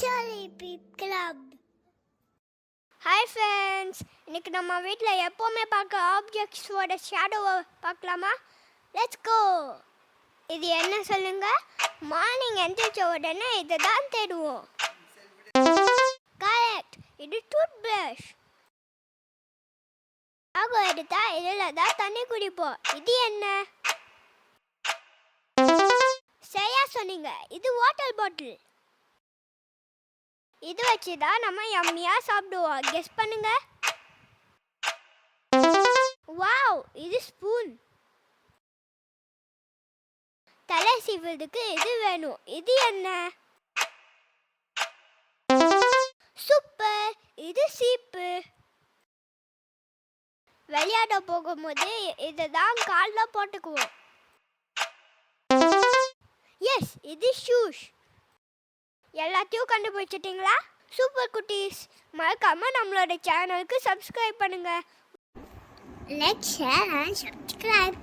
Jolly Beep Club. Hi friends, இன்னைக்கு நம்ம வீட்டில் எப்போவுமே பார்க்க ஆப்ஜெக்ட்ஸோட ஷேடோவை பார்க்கலாமா? Let's go. இது என்ன சொல்லுங்க? மார்னிங் எந்திரிச்ச உடனே இதை தான் தேடுவோம். கரெக்ட், இது டூத் பிரஷ். ஆக எடுத்தா இதில் தான் தண்ணி குடிப்போம். இது என்ன? சரியா சொன்னீங்க, இது வாட்டர் பாட்டில். இது வச்சு தான் நம்ம யம்மியா சாப்பிடுவோம். கெஸ் பண்ணுங்க. வாவ், இது ஸ்பூன். தலை சீவுறதுக்கு இது வேணும். இது என்ன? சூப்பர், இது சீப்பு. விளையாட போகும்போது இதை தான் காலில் போட்டுக்குவோம். எஸ், இது ஷூஸ். எல்லாத்தையும் கண்டுபிடிச்சிட்டிங்களா? சூப்பர் குட்டீஸ், மறக்காம நம்மளோட சேனலுக்கு சப்ஸ்கிரைப் பண்ணுங்க. Let's share and subscribe.